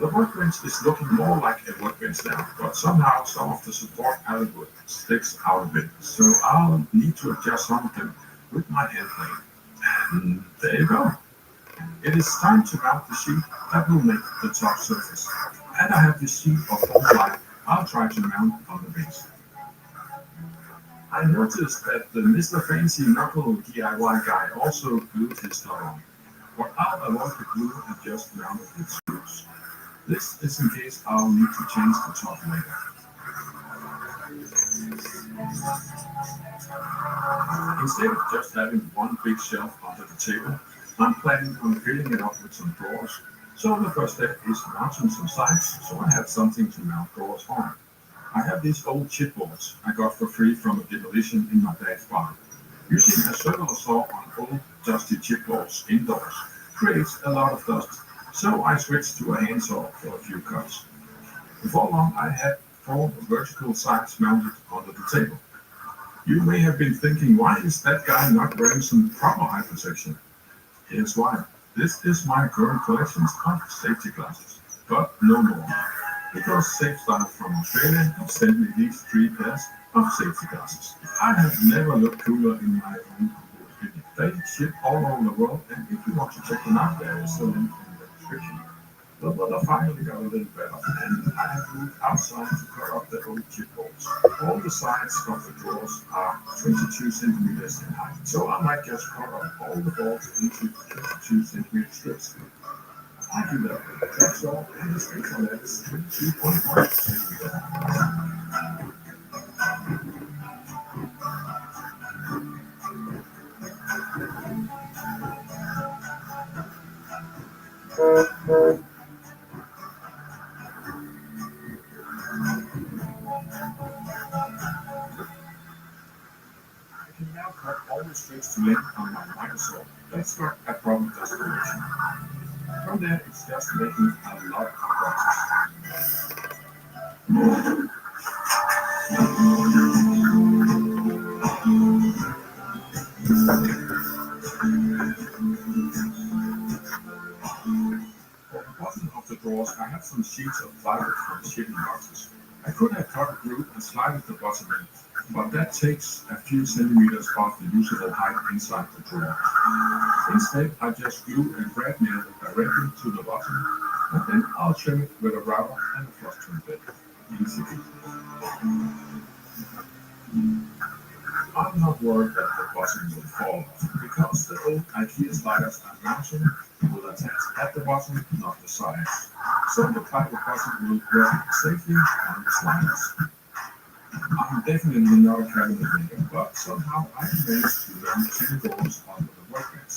The workbench is looking more like a workbench now, but somehow some of the support plywood sticks out of it, so I'll need to adjust some of them with my hand plane. And there you go. It is time to mount the sheet that will make the top surface. And I have this sheet of foam ply I'll try to mount on the base. I noticed that the Mr. Fancy Knuckle DIY guy also glued his stuff on, but I'll avoid the glue and just mount it with screws. This is in case I'll need to change the top later. Instead of just having one big shelf under the table, I'm planning on filling it up with some drawers. So the first step is mounting some sides so I have something to mount drawers on. I have these old chipboards I got for free from a demolition in my dad's barn. Using a circular saw on old dusty chipboards indoors creates a lot of dust, so I switched to a handsaw for a few cuts. Before long I had 4 vertical sides mounted under the table. You may have been thinking, why is that guy not wearing some proper eye protection? Here's why. This is my current collection of safety glasses, but no more. Because SafeStyle from Australia have sent me these 3 pairs of safety glasses. I have never looked cooler in my own opinion. They ship all over the world, and if you want to check them out, there is a link in the description. The weather finally got a little better, and I have moved outside to cut up the old chipboards. All the sides of the drawers are 22 centimeters in height, so I might just cut up all the boards into 22 centimeter strips. I do that. That's all, and the space on that is 22.1 centimeters. I can now cut all the strips to length on my miter saw. That's not a problem with desperation. From there, it's just making a lot of boxes. For the bottom of the drawers, I have some sheets of plywood from shipping boxes. I could have cut a groove and slided the bottom in, but that takes a few centimeters off the usable height inside the drawer. Instead, I just glue and brad nail it directly to the bottom, and then I'll trim it with a router and a flush trim bit. Easy peasy. I'm not worried that the bottom will fall off, because the old IKEA sliders I'm mounting will attach at the bottom, not the sides. So the plywood bottom will work safely on the sliders. I'm definitely not a cabinet maker, but somehow I managed to learn 10 doors under the workbench.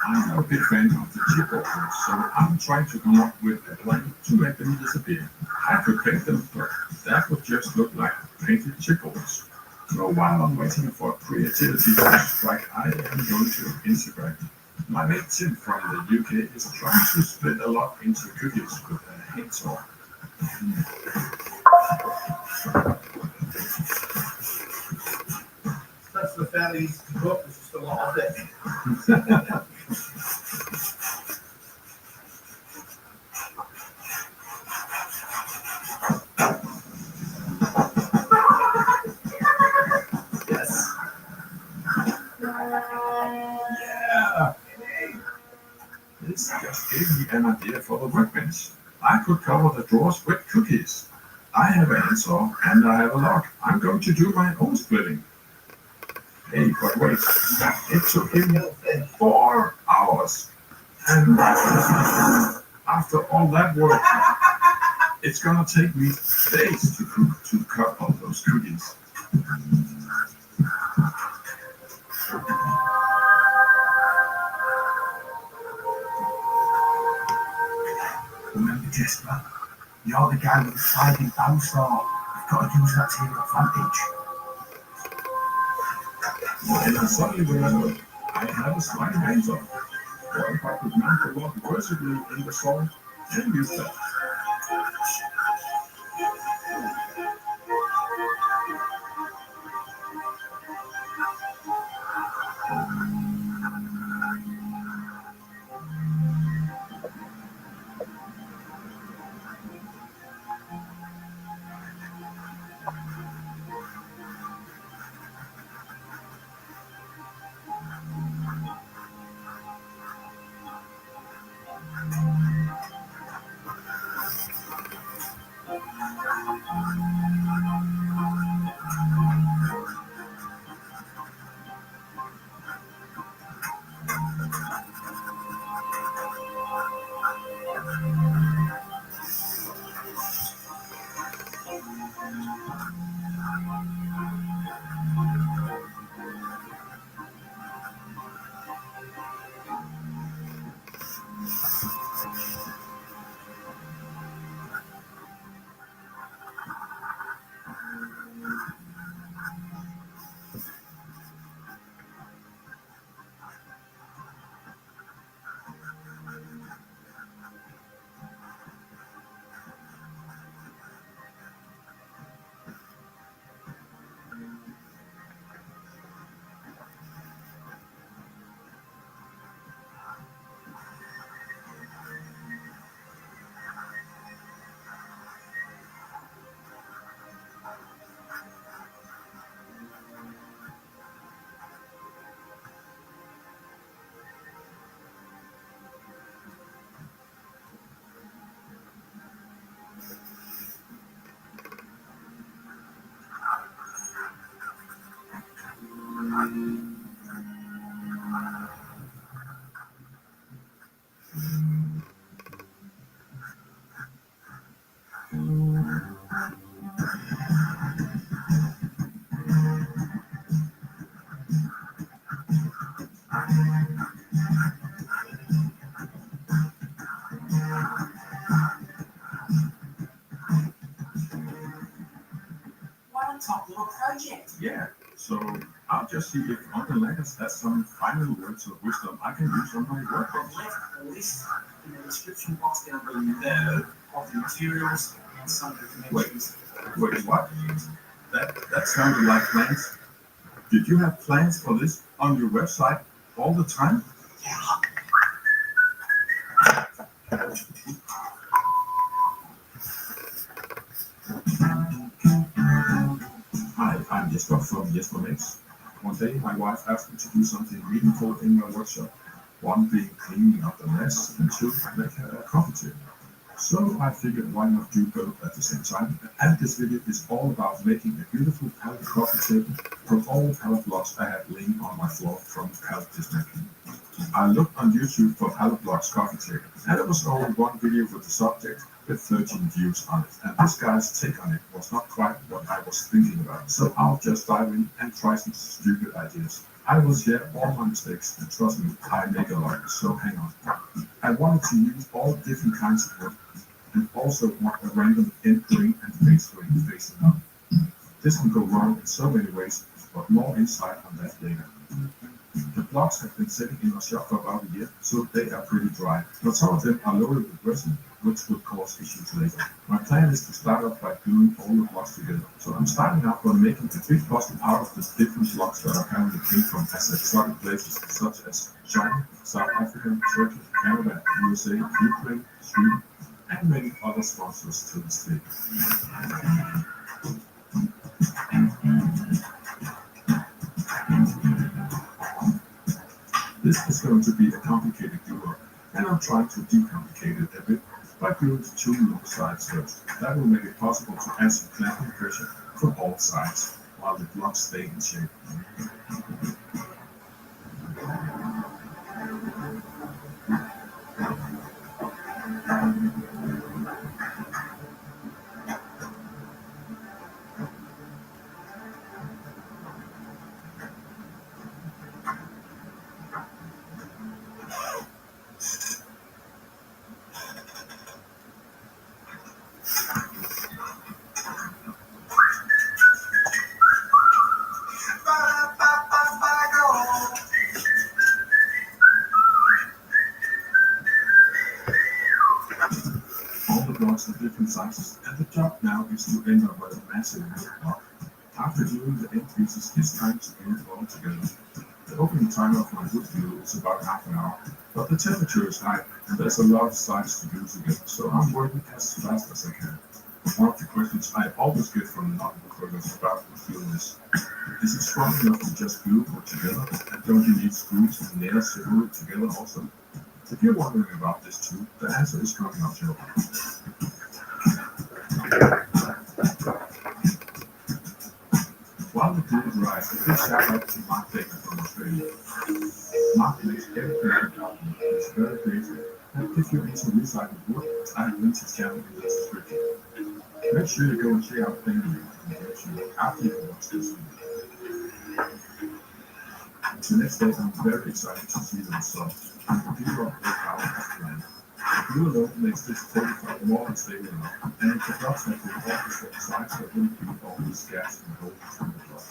I'm not a big fan of the chipboard ones, so I'm trying to come up with a plan to make them disappear. I could paint them, but that would just look like painted chipboards. So while I'm waiting for creativity to strike, I am going to Instagram. My mate Tim from the UK is trying to split a lot into cookies with a handsaw. That's the are fairly easy to cook, there's just a lot of it. Yes. Yeah! This just gave me an idea for the workbench. I could cover the drawers with cookies. I have a handsaw and I have a lock. I'm going to do my own splitting. Hey, but wait. It took him 4 hours. And after all that work, it's gonna take me days to cut all those cookies. Remember, Jesper, you're the guy with the sliding bow saw. You've got to use that to your advantage. And I suddenly remembered I have a sliding handsaw. What if I could mount the lock vertically in the saw and use that? What a top little project. Yeah, so I'll just see if Uncle Leggett has some final words of wisdom I can use on my workbench. I've left a list in the description box down below of the materials and some of the dimensions. Wait, what? That sounded like plans. Did you have plans for this on your website all the time? Yeah. Hi, I'm Jesper from Jesper Makes. One day, my wife asked me to do something meaningful in my workshop. One being cleaning up the mess, and two, make a coffee table. So I figured why not do both at the same time. And this video is all about making a beautiful pallet coffee table from all the pallet blocks I had laying on my floor from pallet dismantling. I looked on YouTube for pallet blocks coffee table, and there was only one video with the subject with 13 views on it. And this guy's take on it was not quite what I was thinking about. So I'll just dive in and try some stupid ideas. I will share all my mistakes, and trust me, I make a lot, so hang on. I wanted to use all different kinds of wood, and also want a random end ring and face ring facing up. This can go wrong in so many ways, but more insight on that later. The blocks have been sitting in my shop for about a year, so they are pretty dry, but some of them are loaded with resin, which would cause issues later. My plan is to start off by gluing all the blocks together. So I'm starting out by making a big puzzle out of the different blocks that I currently came from as exotic places such as China, South Africa, Turkey, Canada, USA, Ukraine, Sweden, and many other sponsors to this day. This is going to be a complicated glue, and I'm trying to decomplicate it a bit by gluing the two long sides first. That will make it possible to add some clamping pressure from all sides while the blocks stay in shape. All the blocks are different sizes, and the job now is to end up with a massive wood block. After gluing the end pieces, it's time to glue it all together. The opening time of my wood glue is about half an hour, but the temperature is high, and there's a lot of sides to glue together, so I'm working as fast as I can. One of the questions I always get from non-wood workers about wood glue is it strong enough to just glue it together, and don't you need screws and nails to glue it together also? If you're wondering about this too, the answer is coming up shortly. While the glue dries, a big shout out to Mark Baker from Australia. Mark makes everything out in it's very basic, and if you're into recycled wood, I have linked his channel in the description. Make sure you go and check out Penguin after you watch this video. The next day, I'm very excited to see the results. The glue up worked out as planned. The glue alone makes this totally more and stable enough, and the blocks have been all the same size so it wouldn't be all these gaps and holes between the blocks.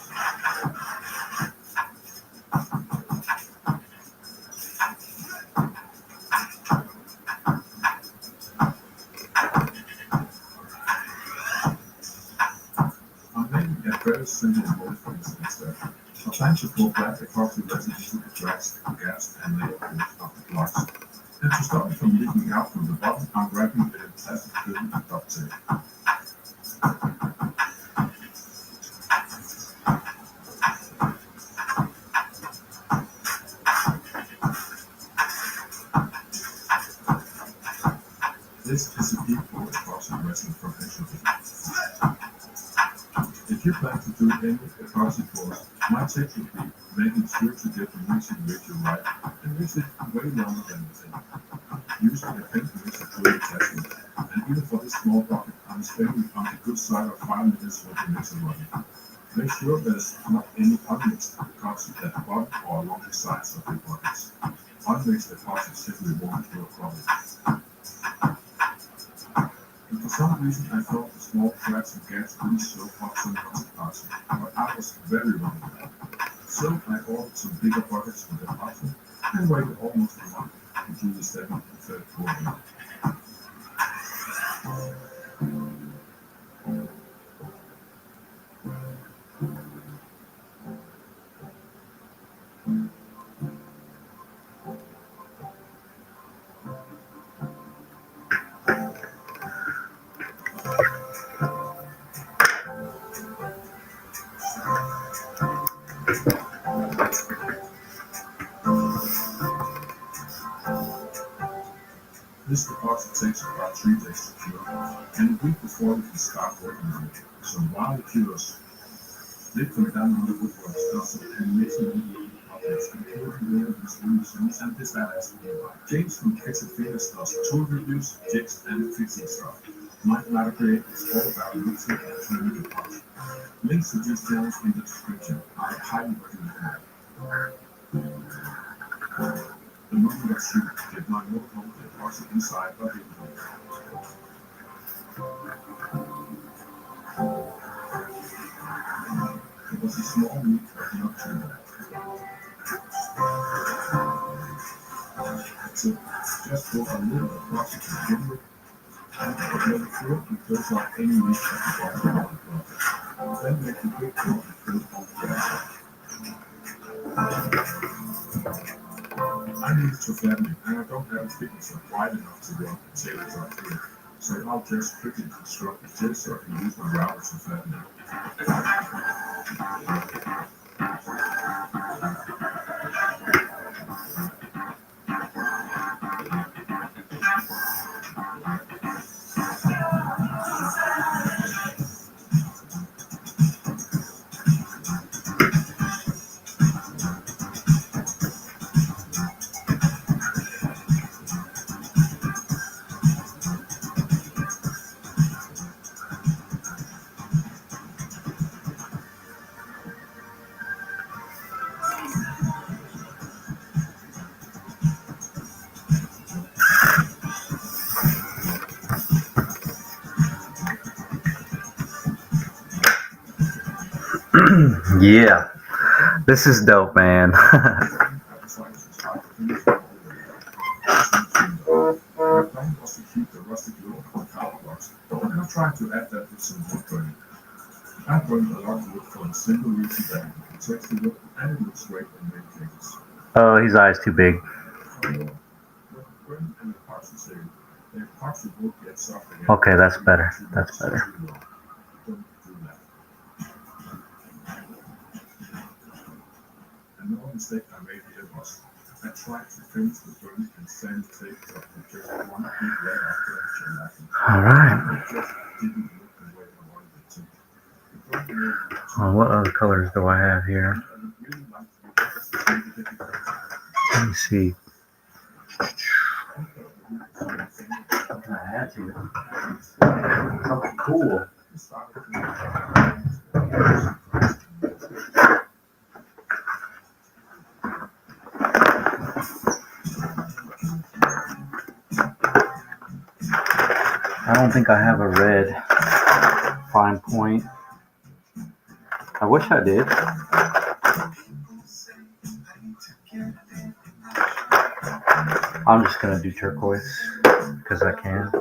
I'm making a very simple mold for this next step. I plan to pour black epoxy resin into the cracks, gaps, and layer holes of the blocks. And to stop it from leaking out from the bottom, I'm wrapping it in plastic film and duct tape. This is a deep pour epoxy resin from Extra. If you plan to do any epoxy pours, my tip would be making sure to get the mixing ratio right and mix it way longer than you think. Using a pen mixer to the testing, and even for this small bucket, I'm spending on the good side of 5 minutes with the mixer running. Make sure there's not any unmixed epoxy at the bottom or along the sides of the buckets. Unmixed epoxy simply won't do a problem. And for some reason, I thought the small cracks and gaps didn't show up so much epoxy, but I was very wrong with that. So I ordered some bigger buckets with epoxy and waited almost a month to do the second and third pour. This epoxy takes about 3 days to cure, and a week before we can start working on it. So while it cures, lift them down on the woodwork stuff and mix them in with the puppets and pour them in with the machines and this badass nearby. James from Texas Fitness does tool reviews, jigs, and fixing stuff. My collaborate is all about mixing and trimming epoxy. Links to these channels in the description. I highly recommend them. The moment of shoot did not look over the epoxy inside, but it was a small leak, but not too bad. So just pour a little epoxy to begin with, But never feel it feels like any week at the bottom of the project. Then make the quick coat and fill on the gas. I need it for family, and I don't have a fitness up wide enough to run sailors up here. So I'll just quickly construct the jig so I can use my routers for family. Yeah, this is dope, man. My plan was to keep the rustic look on tower blocks, but I'm trying to add that with some wood burning. I burned a lot of wood for a simple reason that it protects the wood and it looks great in many cases. Oh, his eye's too big. However, when burning and epoxy serum, the epoxy wood gets soft again. Okay, that's better. That's better. Don't do that. Another mistake I made here was I tried to finish the burn and sand tape up with just one big layer of furniture lacking. All right. It just didn't look the way I wanted it to. The burn made it Oh, what other colors do I have here? I would really like to be able to Let me see. Something cool. I don't think I have a red fine point. I wish I did. I'm just gonna do turquoise because I can.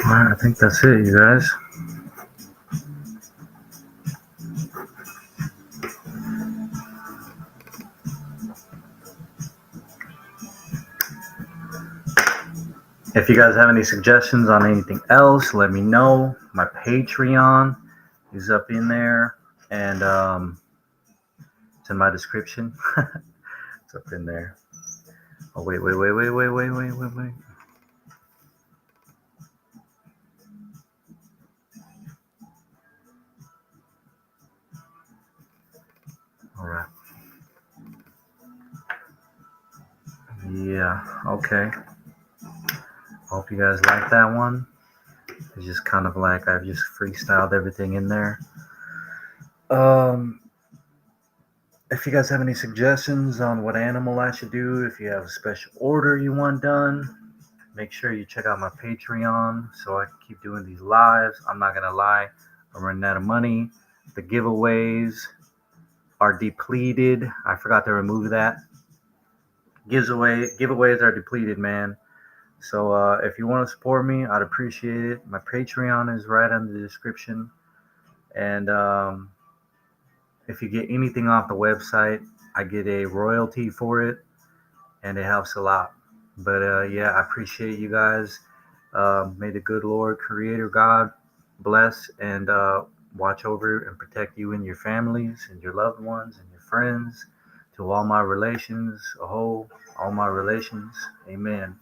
Alright, I think that's it, you guys. If you guys have any suggestions on anything else, let me know. My Patreon is up in there, and it's in my description. It's up in there. Oh, wait. All right. Yeah, okay. Hope you guys like that one. It's just kind of like I've just freestyled everything in there. If you guys have any suggestions on what animal I should do, if you have a special order you want done, make sure you check out my Patreon so I can keep doing these lives. I'm not gonna lie, I'm running out of money. The giveaways are depleted. I forgot to remove that. Giveaways are depleted, man. So if you want to support me, I'd appreciate it. My Patreon is right in the description. And if you get anything off the website, I get a royalty for it, and it helps a lot. But yeah, I appreciate you guys. May the good Lord, Creator God, bless and watch over and protect you and your families and your loved ones and your friends. To all my relations, all my relations, amen.